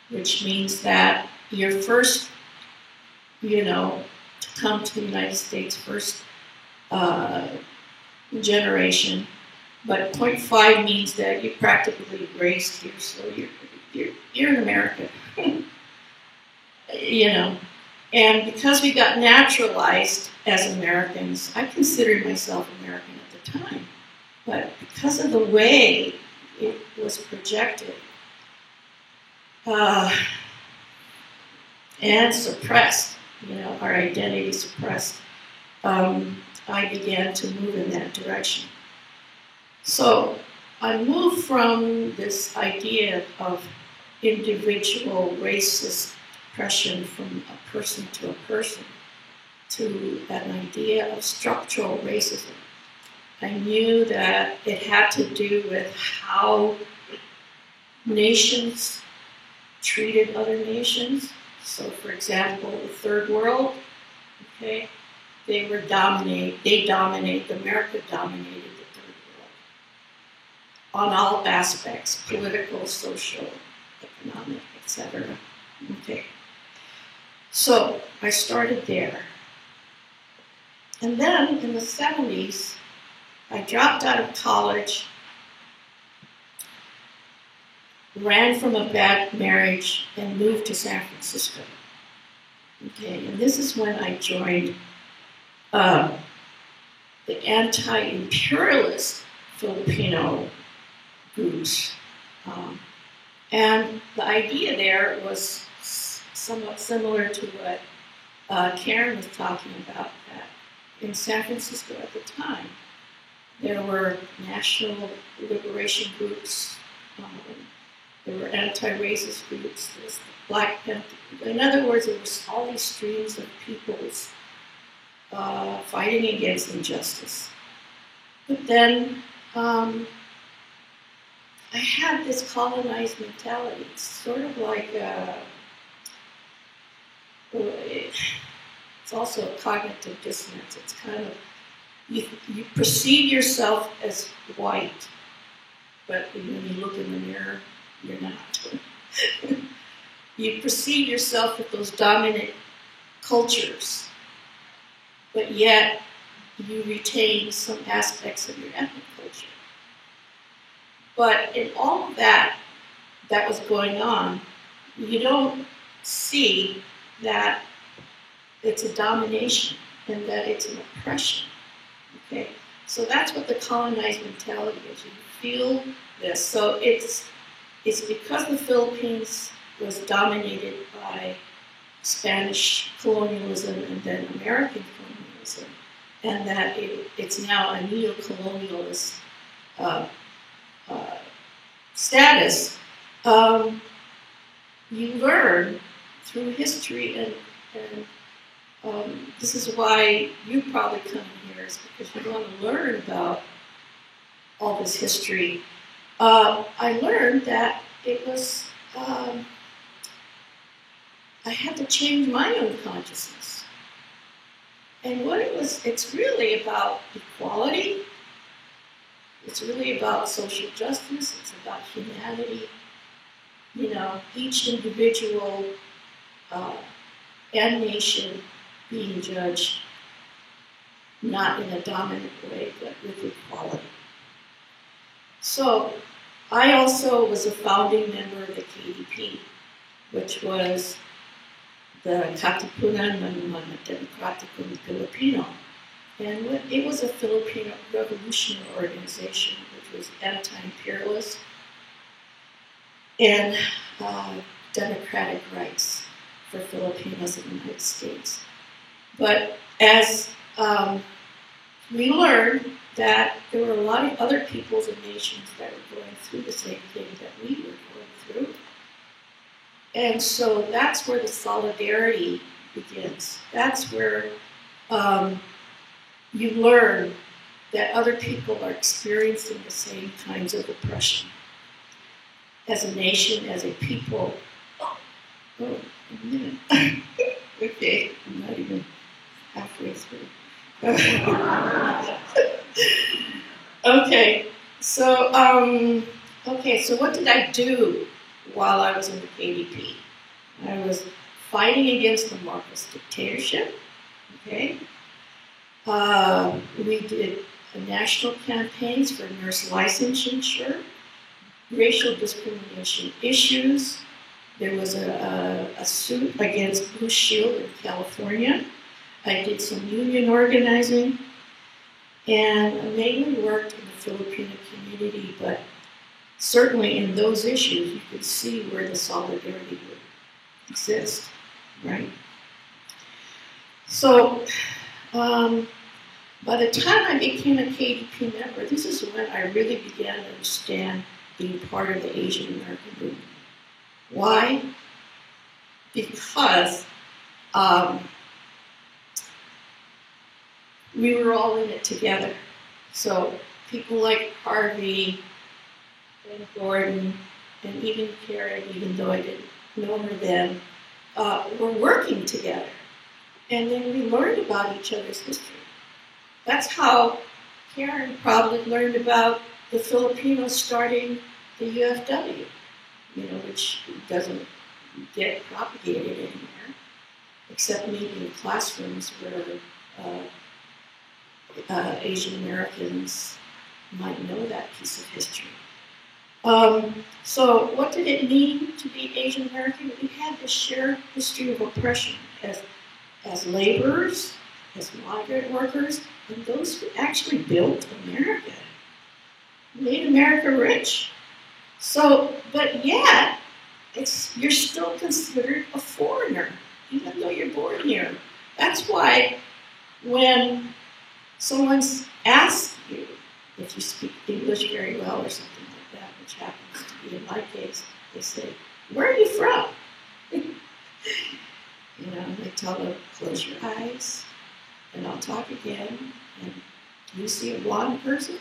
which means that you're first, to come to the United States, first generation, but 0.5 means that you practically raised here, so you're an American, And because we got naturalized as Americans, I considered myself American at the time, but because of the way it was projected and suppressed, our identity suppressed, I began to move in that direction. So I moved from this idea of individual racist oppression from a person to a person to an idea of structural racism. I knew that it had to do with how nations treated other nations. So, for example, the Third World, America dominated the Third World on all aspects, political, social, economic, etc. So I started there. And then in the 70s, I dropped out of college, ran from a bad marriage, and moved to San Francisco. And this is when I joined the anti-imperialist Filipino groups. And the idea there was somewhat similar to what Karen was talking about, that in San Francisco at the time, there were national liberation groups, there were anti-racist groups, there was the Black Panther. In other words, there was all these streams of peoples fighting against injustice. But then I had this colonized mentality. It's sort of like it's also a cognitive dissonance. It's kind of, you perceive yourself as white, but when you look in the mirror, you're not. You perceive yourself with those dominant cultures, but yet you retain some aspects of your ethnic culture. But in all of that was going on, you don't see that it's a domination and that it's an oppression. So that's what the colonized mentality is. You feel this. So it's because the Philippines was dominated by Spanish colonialism and then American colonialism, and that it's now a neo-colonialist status. You learn through history, and this is why you probably come here, is because you want to learn about all this history. I learned that it was, I had to change my own consciousness. And what it's really about equality. It's really about social justice. It's about humanity. Each individual and nation being judged not in a dominant way, but with equality. So I also was a founding member of the KDP, which was the Katipunan ng mga Demokratikong Pilipino. And it was a Filipino revolutionary organization which was anti-imperialist and democratic rights for Filipinos in the United States. But as we learned that there were a lot of other peoples and nations that were going through the same thing that we were going through. And so that's where the solidarity begins. That's where you learn that other people are experiencing the same kinds of oppression. As a nation, as a people. Oh, a minute. Okay, I'm not even halfway through. Okay, so what did I do while I was in the KDP? I was fighting against the Marcos dictatorship. Okay, we did national campaigns for nurse licensure, racial discrimination issues. There was a suit against Blue Shield in California. I did some union organizing, and I mainly worked in the Filipino community, but certainly in those issues, you could see where the solidarity would exist, right? So, by the time I became a KDP member, this is when I really began to understand being part of the Asian American movement. Why? Because we were all in it together. So people like Harvey and Gordon and even Karen, even though I didn't know her then, were working together. And then we learned about each other's history. That's how Karen probably learned about the Filipinos starting the UFW, which doesn't get propagated anywhere, except maybe in classrooms where Asian Americans might know that piece of history. So what did it mean to be Asian American? We had this shared history of oppression as laborers, as migrant workers, and those who actually built America, made America rich. So, but yet, you're still considered a foreigner, even though you're born here. That's why when someone asks you if you speak English very well or something like that, which happens to be in my case, they say, "Where are you from?" I tell them, "Close your eyes, and I'll talk again. And do you see a blonde person?"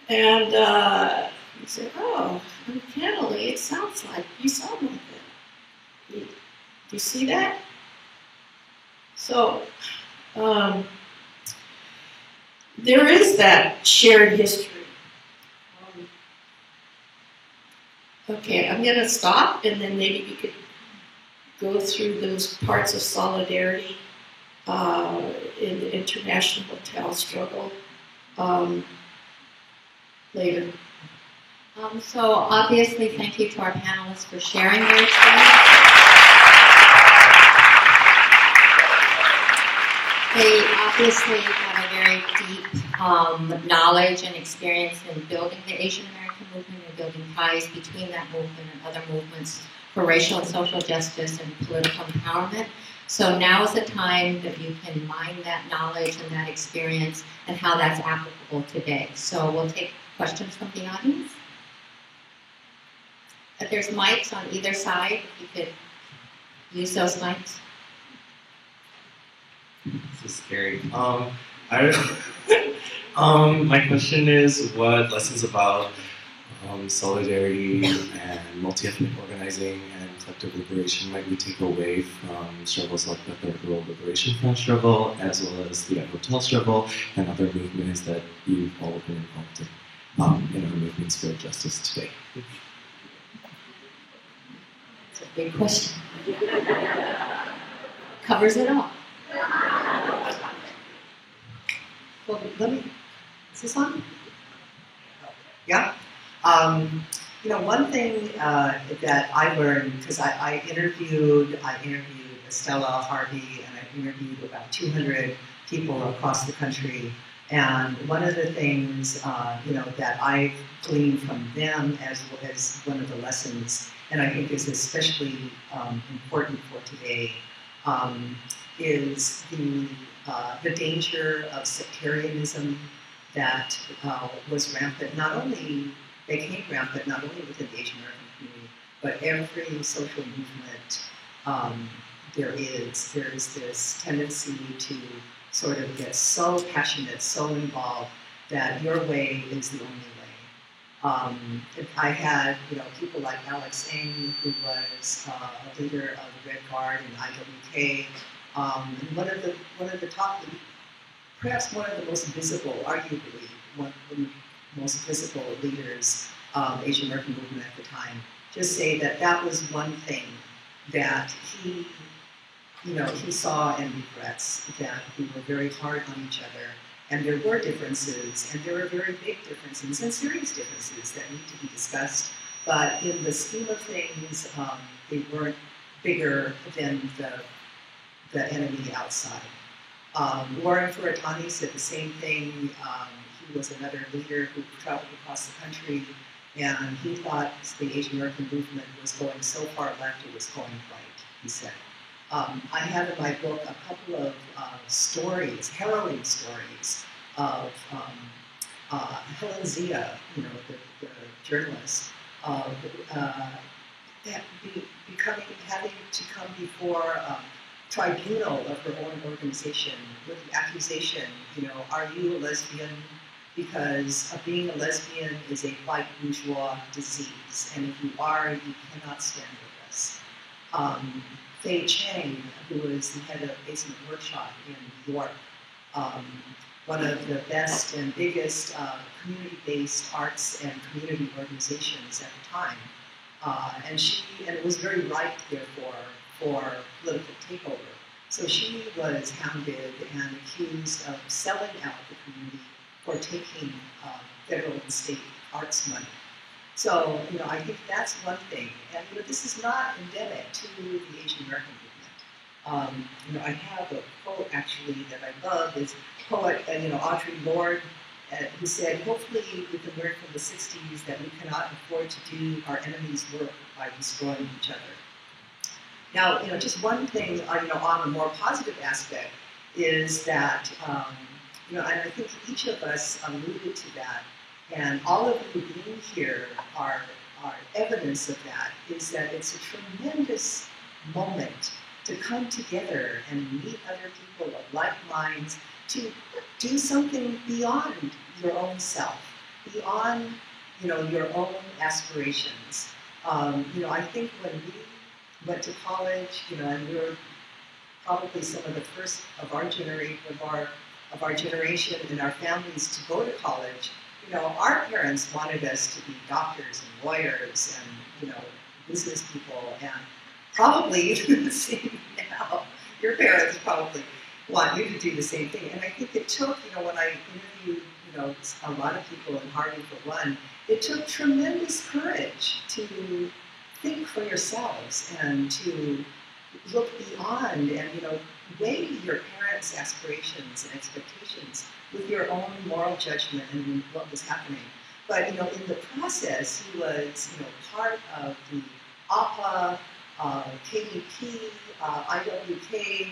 And he said, "Oh, uncannily, it sounds like you sound like that. Do you see that?" So there is that shared history. Okay, I'm going to stop, and then maybe we could go through those parts of solidarity in the international hotel struggle later. So obviously, thank you to our panelists for sharing their experience. They obviously have a very deep knowledge and experience in building the Asian American movement and building ties between that movement and other movements for racial and social justice and political empowerment. So now is the time that you can mine that knowledge and that experience and how that's applicable today. So we'll take questions from the audience. If there's mics on either side, if you could use those mics. This is scary. My question is, what lessons about solidarity and multi-ethnic organizing and collective liberation might we take away from struggles like the Third World Liberation Front struggle, as well as the hotel struggle and other movements that you've all been involved in our movements for justice today? That's a big question. Covers it all. Well, is this on? Yeah. One thing that I learned, because I interviewed Estella, Harvey, and I interviewed about 200 people across the country. And one of the things, that I've gleaned from them as one of the lessons, and I think is especially important for today, is the danger of sectarianism that was rampant. Became rampant not only within the Asian American community, but every social movement. There is this tendency to sort of get so passionate, so involved that your way is the only way. I had, people like Alex Ng, who was a leader of the Red Guard and IWK, and one of the top, perhaps one of the most visible, arguably one of the most visible leaders of Asian American movement at the time, just say that that was one thing that he saw and regrets, that we were very hard on each other, and there were differences, and there were very big differences and serious differences that need to be discussed, but in the scheme of things, they weren't bigger than the enemy outside. Warren Furatani said the same thing. He was another leader who traveled across the country, and he thought the Asian American movement was going so far left it was going right, he said. I have in my book a couple of stories, harrowing stories of Helen Zia, the journalist, having to come before tribunal of her own organization with the accusation, are you a lesbian? Because being a lesbian is a white bourgeois disease, and if you are, you cannot stand with us. Fei Chang, who was the head of Basement Workshop in New York, one of the best and biggest community-based arts and community organizations at the time, and it was very ripe, therefore, for political takeover. So she was hounded and accused of selling out the community for taking federal and state arts money. So, I think that's one thing. And, this is not endemic to the Asian American movement. I have a quote, actually, that I love, is poet, Audre Lorde, who said, hopefully we can learn from the 60s that we cannot afford to do our enemies' work by destroying each other. Now, just one thing, on a more positive aspect is that, and I think each of us alluded to that, and all of you being here are evidence of that, is that it's a tremendous moment to come together and meet other people of like minds to do something beyond your own self, beyond, your own aspirations. I think when we went to college, and we were probably some of the first of our generation and our families to go to college, our parents wanted us to be doctors and lawyers and, business people, and probably the same now. Your parents probably want you to do the same thing. And I think it took, when I interviewed, a lot of people in Harvard for one, it took tremendous courage to think for yourselves and to look beyond and, weigh your parents' aspirations and expectations with your own moral judgment and what was happening. But, in the process, he was, part of the APA, KDP, IWK,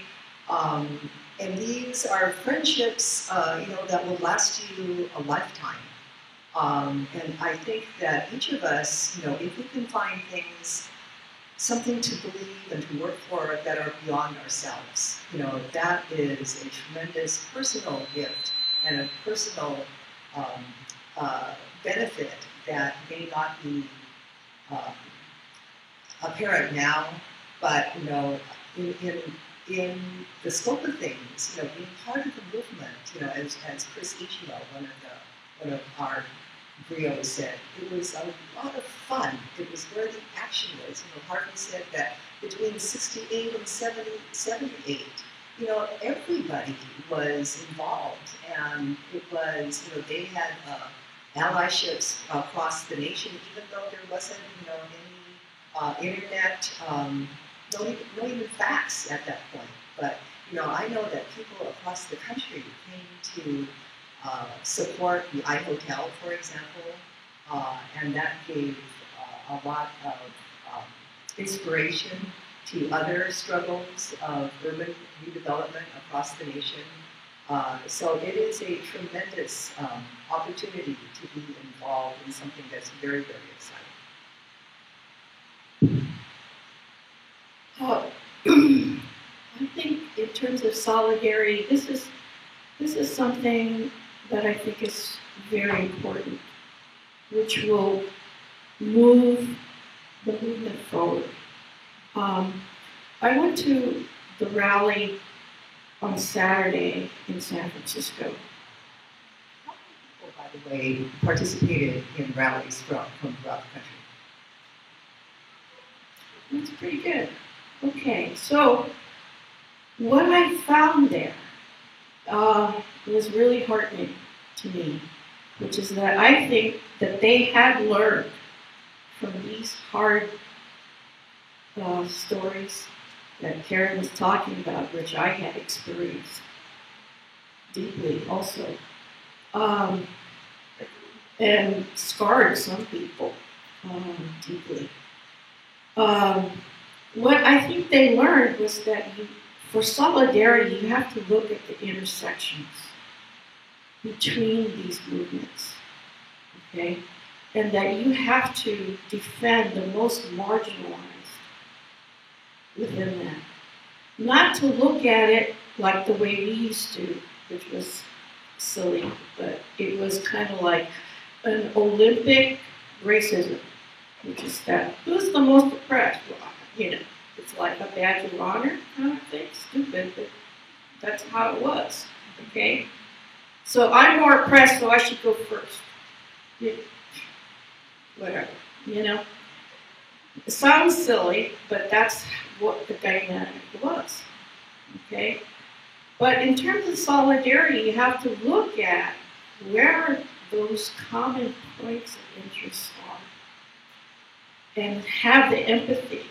and these are friendships, that will last you a lifetime. And I think that each of us, if we can find things, something to believe and to work for that are beyond ourselves, that is a tremendous personal gift and a personal benefit that may not be apparent now, but in the scope of things, being part of the movement, as Chris Ichiro, one of our griot said, it was a lot of fun. It was where the action was. Harvey said that between 68 and 78, everybody was involved, and it was, they had allyships across the nation, even though there wasn't, any internet, no even fax at that point. But, I know that people across the country came to support the iHotel, for example, and that gave a lot of inspiration to other struggles of urban redevelopment across the nation. So it is a tremendous opportunity to be involved in something that's very, very exciting. I think in terms of solidarity, this is this is something that I think is very important, which will move the movement forward. I went to the rally on Saturday in San Francisco. How many people, by the way, participated in rallies from throughout the country? That's pretty good. Okay, so what I found there was really heartening to me, which is that I think that they had learned from these hard stories that Karen was talking about, which I had experienced deeply also, and scarred some people deeply. What I think they learned was that for solidarity, you have to look at the intersections between these movements, okay? And that you have to defend the most marginalized within that. Not to look at it like the way we used to, which was silly, but it was kind of like an Olympic racism, which is that who's the most oppressed? Well, you know, it's like a badge of honor kind of thing. Stupid, but that's how it was. Okay? So I'm more oppressed, so I should go first. Yeah. Whatever, you know? It sounds silly, but that's what the dynamic was. Okay? But in terms of solidarity, you have to look at where those common points of interest are and have the empathy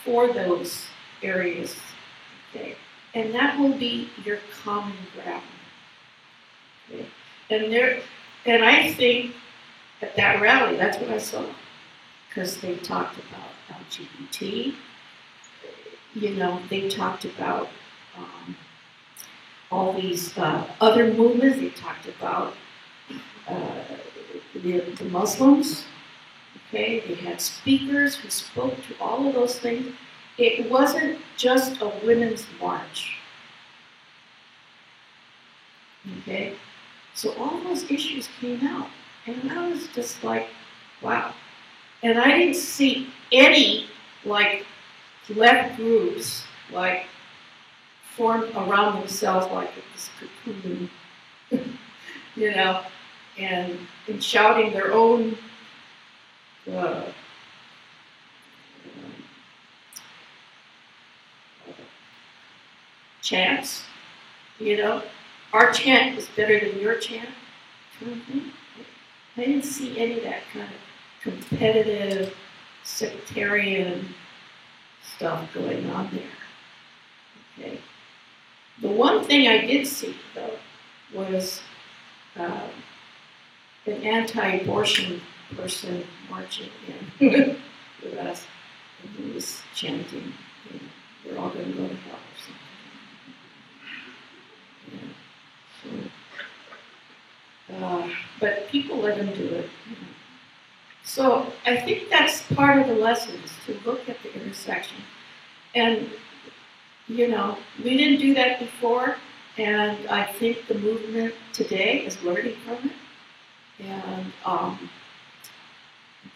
for those areas. Okay? And that will be your common ground. Okay? And I think at that rally, that's what I saw. Because they talked about LGBT, you know, they talked about all these other movements. They talked about the Muslims. Okay, they had speakers who spoke to all of those things. It wasn't just a women's march. Okay, so all those issues came out, and I was just like, wow. And I didn't see any like left groups like formed around themselves like this cocoon, you know, and shouting their own chants, you know. Our chant is better than your chant. Mm-hmm. I didn't see any of that kind of competitive, sectarian stuff going on there. Okay. The one thing I did see, though, was an anti-abortion person marching in with us, and he was chanting, you know, we're all going to go to hell or something. Yeah. So, but people let him do it. You know. So I think that's part of the lesson, is to look at the intersection. And, you know, we didn't do that before, and I think the movement today is learning from it. And I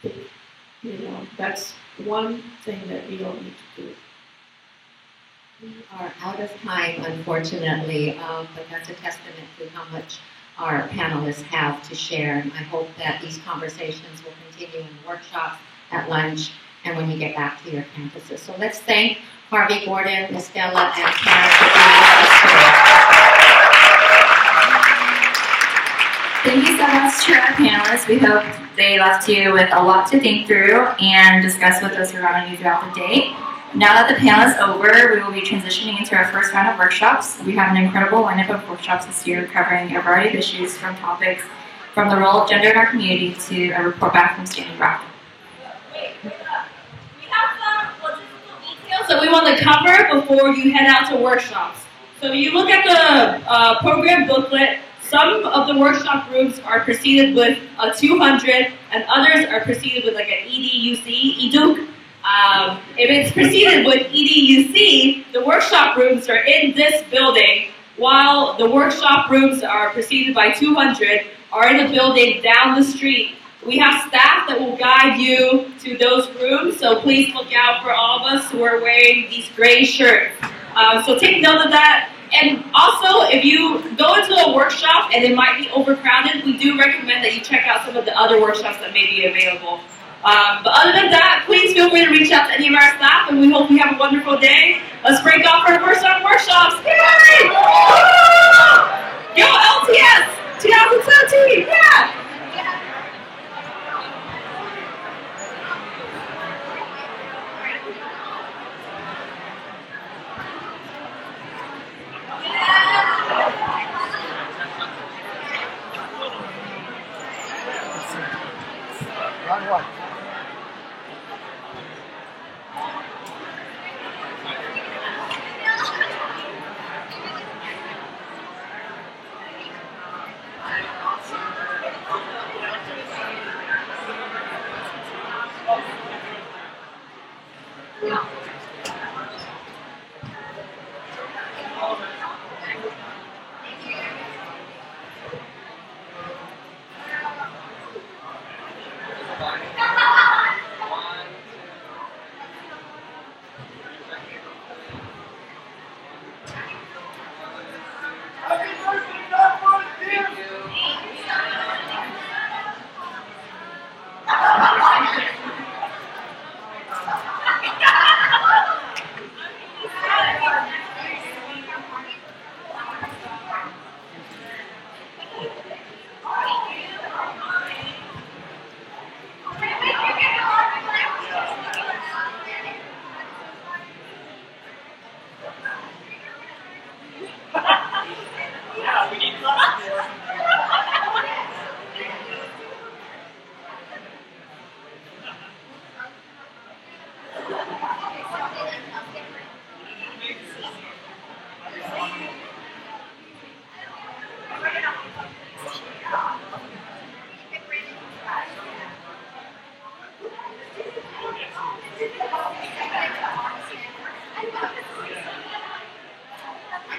think, you know, that's one thing that we don't need to do. We are out of time, unfortunately, but that's a testament to how much our panelists have to share. And I hope that these conversations will continue in workshops, at lunch, and when you get back to your campuses. So let's thank Harvey Gordon, Estella, and Karen for being with us today. Thank you so much to our panelists. We hope they left you with a lot to think through and discuss with us around you throughout the day. Now that the panel is over, we will be transitioning into our first round of workshops. We have an incredible lineup of workshops this year covering a variety of issues, from topics from the role of gender in our community to a report back from Standing Rock. We have some logistical details that we want to cover before you head out to workshops. So if you look at the program booklet, some of the workshop groups are preceded with a 200, and others are preceded with like an EDUC, EDUC. If it's preceded with EDUC, the workshop rooms are in this building while the workshop rooms are preceded by 200 are in a building down the street. We have staff that will guide you to those rooms, so please look out for all of us who are wearing these gray shirts. So take note of that. And also, if you go into a workshop and it might be overcrowded, we do recommend that you check out some of the other workshops that may be available. But other than that, please feel free to reach out to any of our staff, and we hope you have a wonderful day. Let's break off our first round workshops. Yay! Go LTS 2017! Yeah! Round one.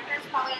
There's probably